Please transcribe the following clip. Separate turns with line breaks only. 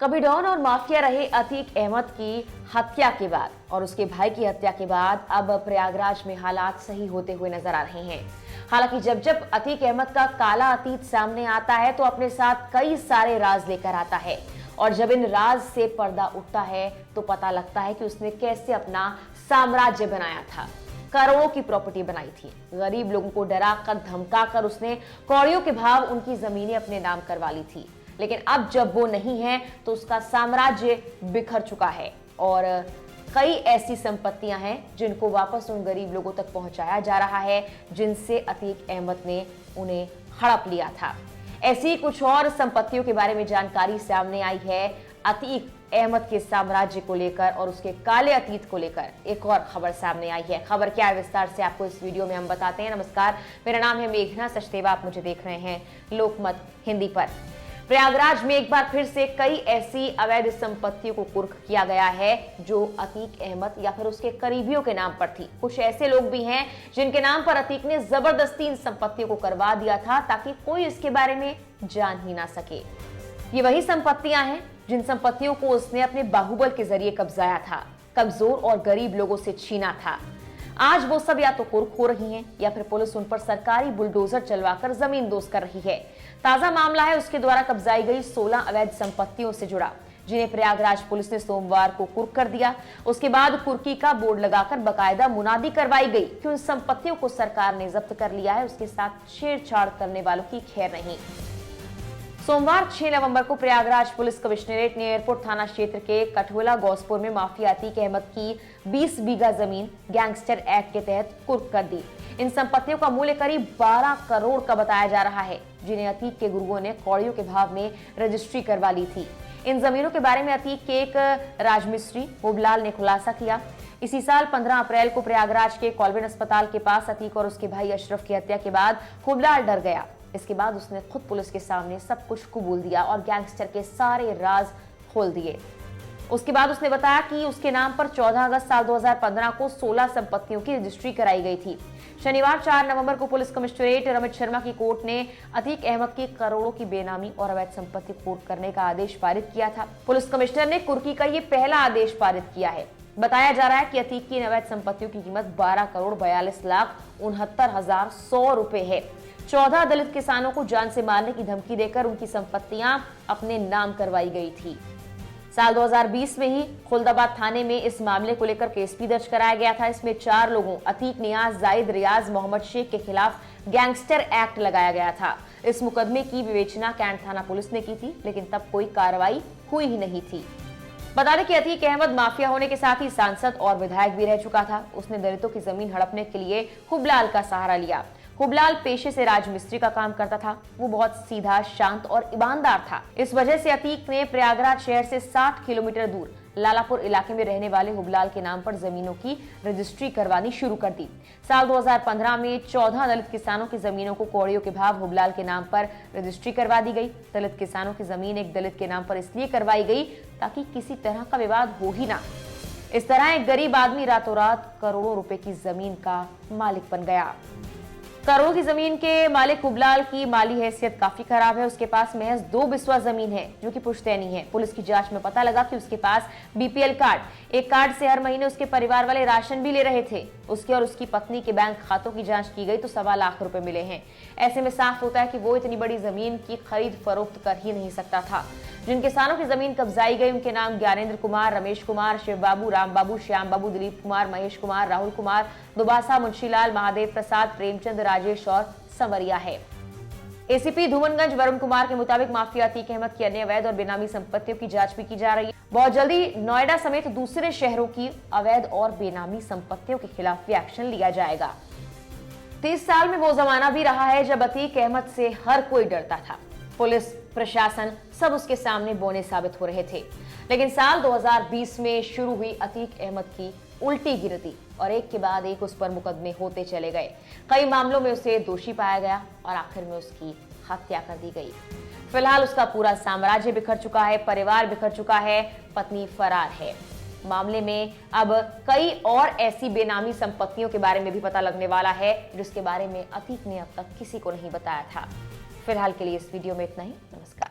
कभी डॉन और माफिया रहे अतीक अहमद की हत्या के बाद और उसके भाई की हत्या के बाद अब प्रयागराज में हालात सही होते हुए नजर आ रहे हैं। हालांकि जब जब अतीक अहमद का काला अतीत सामने आता है तो अपने साथ कई सारे राज लेकर आता है और जब इन राज से पर्दा उठता है तो पता लगता है कि उसने कैसे अपना साम्राज्य बनाया था। करोड़ों की प्रॉपर्टी बनाई थी, गरीब लोगों को डरा कर धमका कर उसने कौड़ियों के भाव उनकी जमीनें अपने नाम करवा ली थी। लेकिन अब जब वो नहीं है तो उसका साम्राज्य बिखर चुका है और कई ऐसी संपत्तियां हैं जिनको वापस उन गरीब लोगों तक पहुंचाया जा रहा है जिनसे अतीक अहमद ने उन्हें हड़प लिया था। ऐसी कुछ और संपत्तियों के बारे में जानकारी सामने आई है। अतीक अहमद के साम्राज्य को लेकर और उसके काले अतीत को लेकर एक और खबर सामने आई है। खबर क्या है विस्तार से आपको इस वीडियो में हम बताते हैं। नमस्कार, मेरा नाम है मेघना सचदेवा, आप मुझे देख रहे हैं लोकमत हिंदी पर। प्रयागराज में एक बार फिर से कई ऐसी अवैध संपत्तियों को कुर्क किया गया है जो अतीक अहमद या फिर उसके करीबियों के नाम पर थी। कुछ ऐसे लोग भी हैं जिनके नाम पर अतीक ने जबरदस्ती इन संपत्तियों को करवा दिया था ताकि कोई इसके बारे में जान ही ना सके। ये वही संपत्तियां हैं जिन संपत्तियों को उसने अपने बाहुबल के जरिए कब्जाया था, कमजोर और गरीब लोगों से छीना था। आज वो सब या तो कुर्क हो रही हैं या फिर पुलिस उन पर सरकारी बुलडोजर चलवाकर जमीन दोस्त कर रही है। ताजा मामला है उसके द्वारा कब्जाई गई 16 अवैध संपत्तियों से जुड़ा, जिन्हें प्रयागराज पुलिस ने सोमवार को कुर्क कर दिया। उसके बाद कुर्की का बोर्ड लगाकर बकायदा मुनादी करवाई गई कि उन संपत्तियों को सरकार ने जब्त कर लिया है, उसके साथ छेड़छाड़ करने वालों की खैर नहीं। सोमवार 6 नवंबर को प्रयागराज पुलिस कमिश्नरेट ने एयरपोर्ट थाना क्षेत्र के कठुला गौसपुर में माफिया अतीक अहमद की 20 बीघा जमीन गैंगस्टर एक्ट के तहत कुर्क कर दी। इन संपत्तियों का मूल्य करीब 12 करोड़ का बताया जा रहा है, जिन्हें अतीक के गुरुओं ने कौड़ियों के भाव में रजिस्ट्री करवा ली थी। इन जमीनों के बारे में अतीक के एक राजमिस्त्री हुबलाल ने खुलासा किया। इसी साल 15 अप्रैल को प्रयागराज के कॉल्विन अस्पताल के पास अतीक और उसके भाई अशरफ की हत्या के बाद हुबलाल डर गया। इसके बाद उसने खुद पुलिस के सामने सब कुछ कबूल दिया और गैंगस्टर के सारे राज खोल दिए। उसके बाद उसने बताया कि उसके नाम पर 14 अगस्त साल 2015 को 16 संपत्तियों की रजिस्ट्री कराई गई थी। शनिवार 4 नवंबर को पुलिस कमिश्नरेट रमित शर्मा की कोर्ट ने अतीक अहमद की करोड़ों की बेनामी और अवैध संपत्ति कुर्क करने का आदेश पारित किया था। पुलिस कमिश्नर ने कुर्की का ये पहला आदेश पारित किया है। बताया जा रहा है कि अतीक की अवैध संपत्तियों की कीमत 12 करोड़ 42 लाख 69,100 रुपए है। 14 दलित किसानों को जान से मारने की धमकी देकर उनकी संपत्तियां अपने नाम करवाई गई थी। साल 2020 में ही खुलदाबाद थाने में इस मामले को लेकर केस भी दर्ज कराया गया था। इसमें 4 लोगों अतीक, नियाज, जाहिद, रियाज, मोहम्मद शेख के खिलाफ गैंगस्टर एक्ट लगाया गया था। इस मुकदमे की विवेचना कैंट थाना पुलिस ने की थी, लेकिन तब कोई कार्रवाई हुई ही नहीं थी। बता दें कि अतीक अहमद माफिया होने के साथ ही सांसद और विधायक भी रह चुका था। उसने दलितों की जमीन हड़पने के लिए हुबलाल का सहारा लिया। हुबलाल पेशे से राजमिस्त्री का काम करता था। वो बहुत सीधा, शांत और ईमानदार था। इस वजह से अतीक ने प्रयागराज शहर से 60 किलोमीटर दूर लालापुर इलाके में रहने वाले हुबलाल के नाम पर जमीनों की रजिस्ट्री करवानी शुरू कर दी। साल 2015 में 14 दलित किसानों की जमीनों को कौड़ियों के भाव हुबलाल के नाम पर रजिस्ट्री करवा दी गई। दलित किसानों की जमीन एक दलित के नाम पर इसलिए करवाई गई ताकि किसी तरह का विवाद हो ही ना। इस तरह एक गरीब आदमी रातों रात करोड़ों रुपए की जमीन का मालिक बन गया। करोड़ों की जमीन के मालिक हुबलाल की माली हैसियत काफी खराब है। उसके पास महज 2 बिस्वा जमीन है जो कि पुश्तैनी है। पुलिस की जांच में पता लगा कि उसके पास बीपीएल कार्ड, एक कार्ड से हर महीने उसके परिवार वाले राशन भी ले रहे थे। उसके और उसकी पत्नी के बैंक खातों की जांच की गई तो 1.25 लाख रुपए मिले हैं। ऐसे में साफ होता है कि वो इतनी बड़ी जमीन की खरीद फरोख्त कर ही नहीं सकता था। जिन किसानों की जमीन कब्जाई गई उनके नाम ज्ञानेंद्र कुमार, रमेश कुमार, शिव बाबू, राम बाबू, श्याम बाबू, दिलीप कुमार, महेश कुमार, राहुल कुमार, दुबासा, मुंशीलाल, महादेव प्रसाद, प्रेमचंद, राजेश और संवरिया है। एसीपी धूमनगंज वरुण कुमार के मुताबिक माफिया अतीक अहमद की अन्य अवैध और बेनामी संपत्तियों की जांच भी की जा रही है। बहुत जल्दी नोएडा समेत दूसरे शहरों की अवैध और बेनामी संपत्तियों के खिलाफ भी एक्शन लिया जाएगा। 30 साल में वो जमाना भी रहा है जब अतीक अहमद से हर कोई डरता था। पुलिस, प्रशासन सब उसके सामने बौने साबित हो रहे थे। लेकिन साल 2020 में शुरू हुई अतीक अहमद की उल्टी गिनती और एक के बाद एक उस पर मुकदमे होते चले गए। कई मामलों में उसे दोषी पाया गया और आखिर में उसकी हत्या कर दी गई। फिलहाल उसका पूरा साम्राज्य बिखर चुका है, परिवार बिखर चुका है, पत्नी फरार है। मामले में अब कई और ऐसी बेनामी संपत्तियों के बारे में भी पता लगने वाला है जिसके बारे में अतीक ने अब तक किसी को नहीं बताया था। फिलहाल के लिए इस वीडियो में इतना ही। नमस्कार।